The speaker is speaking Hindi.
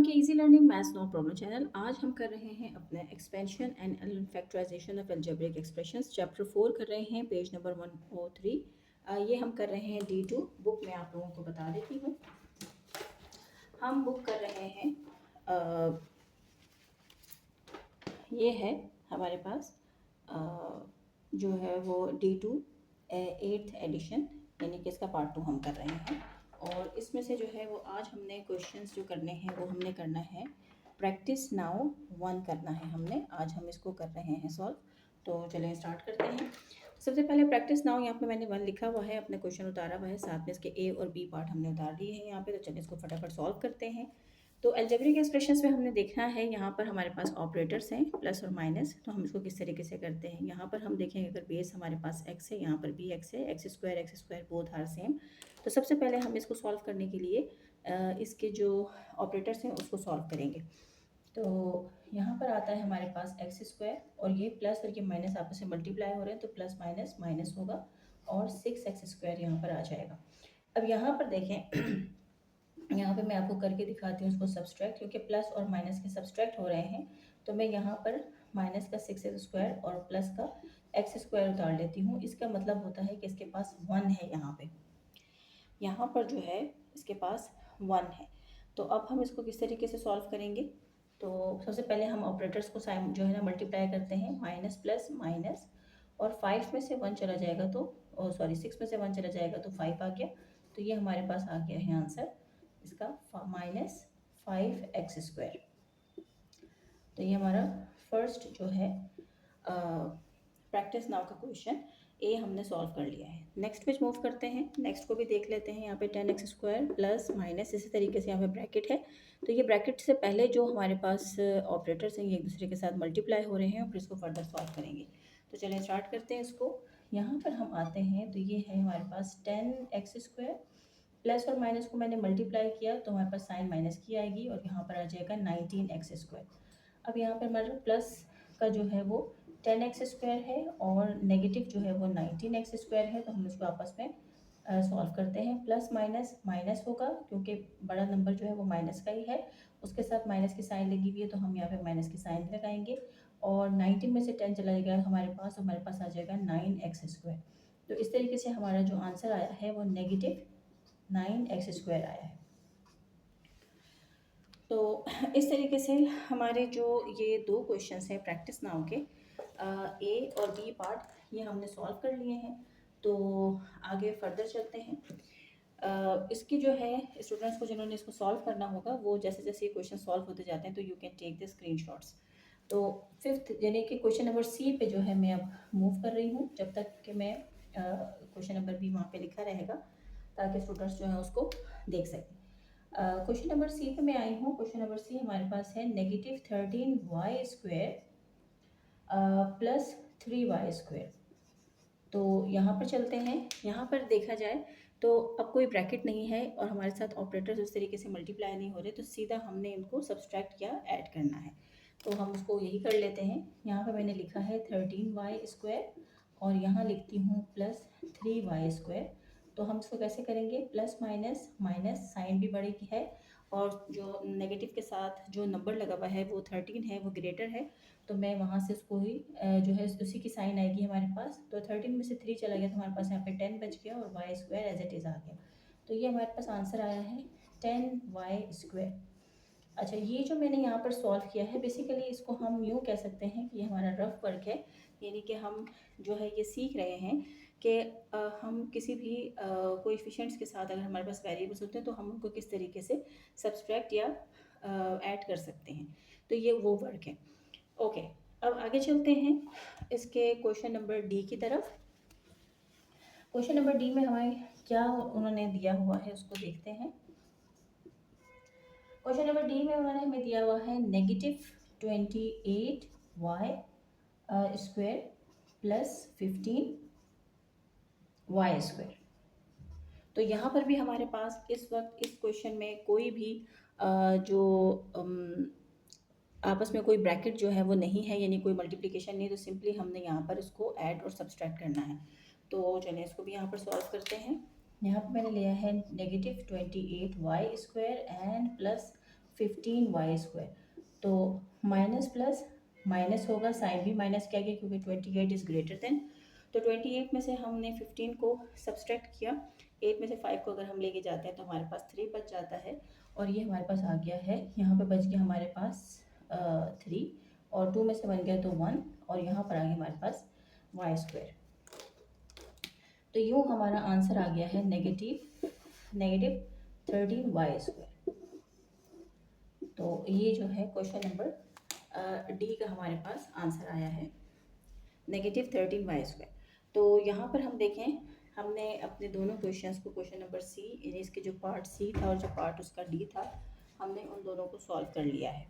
वेलकम के easy learning maths no problem channel. आज हम कर रहे हैं अपने expansion and factorisation of algebraic expressions chapter 4 कर रहे हैं, पेज नंबर 103। ये हम कर रहे हैं D2 बुक में। आप लोगों को बता देती हूँ, हम बुक कर रहे हैं ये है हमारे पास जो है वो D2 8th एडिशन, यानी कि इसका पार्ट 2 हम कर रहे हैं। और इसमें से जो है वो आज हमने क्वेश्चंस जो करने हैं वो हमने करना है प्रैक्टिस नाउ 1 करना है हमने। आज हम इसको कर रहे हैं सॉल्व। तो चलें स्टार्ट करते हैं। सबसे पहले प्रैक्टिस नाउ, यहाँ पे मैंने 1 लिखा हुआ है, अपने क्वेश्चन उतारा हुआ है, साथ में इसके ए और बी पार्ट हमने उतार लिए हैं यहाँ पे। तो चलिए इसको फटाफट सॉल्व करते हैं। तो अलजेब्रिक एक्सप्रेशंस में हमने देखना है, यहाँ पर हमारे पास ऑपरेटर्स हैं प्लस और माइनस। तो हम इसको किस तरीके से करते हैं, यहाँ पर हम देखेंगे अगर बेस हमारे पास x है, यहाँ पर भी x है, X square both are same. तो सबसे पहले हम इसको सॉल्व करने के लिए इसके जो ऑपरेटर्स हैं उसको सॉल्व करेंगे। तो यहाँ पर आता है हमारे पास एक्स स्क्वायर, और ये प्लस और ये माइनस आपस में मल्टीप्लाई हो रहे हैं, तो प्लस माइनस माइनस होगा और 6x² यहाँ पर आ जाएगा। अब यहाँ पर देखें यहाँ पे मैं आपको करके दिखाती हूँ इसको सब्सट्रैक्ट, क्योंकि प्लस और माइनस के सब्सट्रैक्ट हो रहे हैं। तो मैं यहाँ पर माइनस का 6x² और प्लस का x² उतार लेती हूँ। इसका मतलब होता है कि इसके पास 1 है, यहाँ पर जो है इसके पास 1 है। तो अब हम इसको किस तरीके से सॉल्व करेंगे। तो सबसे पहले हम ऑपरेटर्स को साइन जो है ना मल्टीप्लाई करते हैं, माइनस प्लस माइनस, और 5 में से 1 चला जाएगा तो 6 में से 1 चला जाएगा तो 5 आ गया। तो ये हमारे पास आ गया है आंसर इसका -5x²। तो ये हमारा फर्स्ट जो है प्रैक्टिस नाउ का क्वेश्चन ए हमने सॉल्व कर लिया है। नेक्स्ट पेज मूव करते हैं, नेक्स्ट को भी देख लेते हैं। यहाँ पे 10x² प्लस माइनस इसी तरीके से यहाँ पे ब्रैकेट है। तो ये ब्रैकेट से पहले जो हमारे पास ऑपरेटर्स हैं ये एक दूसरे के साथ मल्टीप्लाई हो रहे हैं, और फिर इसको फर्दर सॉल्व करेंगे। तो चलिए स्टार्ट करते हैं इसको। यहाँ पर हम आते हैं तो ये है हमारे पास 10x², प्लस और माइनस को मैंने मल्टीप्लाई किया तो हमारे पास साइन माइनस की आएगी, और यहाँ पर आ जाएगा 19x²। अब यहाँ पर हमारे प्लस का जो है वो 10x² है, और नेगेटिव जो है वो 19x² है। तो हम इसको आपस में सॉल्व करते हैं। प्लस माइनस माइनस होगा, क्योंकि बड़ा नंबर जो है वो माइनस का ही है, उसके साथ माइनस की साइन लगी हुई है, तो हम यहाँ पे माइनस की साइन लगाएंगे। और 19 में से 10 चला जाएगा हमारे पास आ जाएगा 9x²। तो इस तरीके से हमारा जो आंसर आया है वो -9x² आया है। तो इस तरीके से हमारे जो ये दो क्वेश्चंस हैं प्रैक्टिस नाउ के, ए और बी पार्ट, ये हमने सॉल्व कर लिए हैं। तो आगे फर्दर चलते हैं। इसकी जो है स्टूडेंट्स को जिन्होंने इसको सॉल्व करना होगा, वो जैसे जैसे ये क्वेश्चन सॉल्व होते जाते हैं तो you can take the screenshots. तो 5th यानी कि क्वेश्चन नंबर सी पे जो है मैं अब मूव कर रही हूँ, जब तक कि मैं क्वेश्चन नंबर बी वहाँ पे लिखा रहेगा, ताकि स्टूडेंट्स जो है उसको देख सकें। क्वेश्चन नंबर सी पे मैं आई हूँ। क्वेश्चन नंबर सी हमारे पास है -13y² प्लस 3y²। तो यहाँ पर चलते हैं। यहाँ पर देखा जाए तो अब कोई ब्रैकेट नहीं है, और हमारे साथ ऑपरेटर्स उस तरीके से मल्टीप्लाई नहीं हो रहे, तो सीधा हमने इनको सब्सट्रैक्ट या ऐड करना है। तो हम उसको यही कर लेते हैं। यहाँ पर मैंने लिखा है 13y², और यहाँ लिखती हूँ प्लस 3y²। तो हम इसको कैसे करेंगे, प्लस माइनस माइनस, साइन भी बड़ी की है, और जो नेगेटिव के साथ जो नंबर लगा हुआ है वो 13 है, वो ग्रेटर है। तो मैं वहाँ से उसको ही जो है उसी की साइन आएगी हमारे पास। तो 13 में से 3 चला गया तो हमारे पास यहाँ पे 10 बच गया, और y² एज इट इज़ आ गया। तो ये हमारे पास आंसर आया है 10y²। अच्छा, ये जो मैंने यहाँ पर सॉल्व किया है, बेसिकली इसको हम यूँ कह सकते हैं कि ये हमारा रफ वर्क है। यानी कि हम जो है ये सीख रहे हैं कि हम किसी भी कोएफिशिएंट्स के साथ अगर हमारे पास वेरिएबल्स होते हैं तो हम उनको किस तरीके से सब्सट्रैक्ट या ऐड कर सकते हैं। तो ये वो वर्क है। ओके, अब आगे चलते हैं इसके क्वेश्चन नंबर डी की तरफ। क्वेश्चन नंबर डी में हमें क्या उन्होंने दिया हुआ है उसको देखते हैं। क्वेश्चन नंबर डी में उन्होंने हमें दिया हुआ है -28y² प्लस 15y²। तो यहाँ पर भी हमारे पास इस वक्त इस क्वेश्चन में कोई भी जो आपस में कोई ब्रैकेट जो है वो नहीं है, यानी कोई मल्टीप्लिकेशन नहीं, तो सिंपली हमने यहाँ पर इसको ऐड और सब्सट्रैक्ट करना है। तो चलिए इसको भी यहाँ पर सॉल्व करते हैं। यहाँ पर मैंने लिया है -28y² एंड प्लस 15y²। तो माइनस प्लस माइनस होगा, साइन भी माइनस किया गया क्योंकि 28 इज़ ग्रेटर देन। तो 28 में से हमने 15 को सब्सट्रैक्ट किया, 8 में से 5 को अगर हम लेके जाते हैं तो हमारे पास 3 बच जाता है, और ये हमारे पास आ गया है, यहाँ पे बच गया हमारे पास 3, और 2 में से बन गया तो 1, और यहाँ पर आ गया हमारे पास y²। तो यूँ हमारा आंसर आ गया है नेगेटिव 13y²। तो ये जो है क्वेश्चन नंबर डी का हमारे पास आंसर आया है, -13y²। तो यहाँ पर हम देखें, हमने अपने दोनों क्वेश्चंस को, क्वेश्चन नंबर सी यानी इसके जो पार्ट सी था और जो पार्ट उसका डी था, हमने उन दोनों को सॉल्व कर लिया है।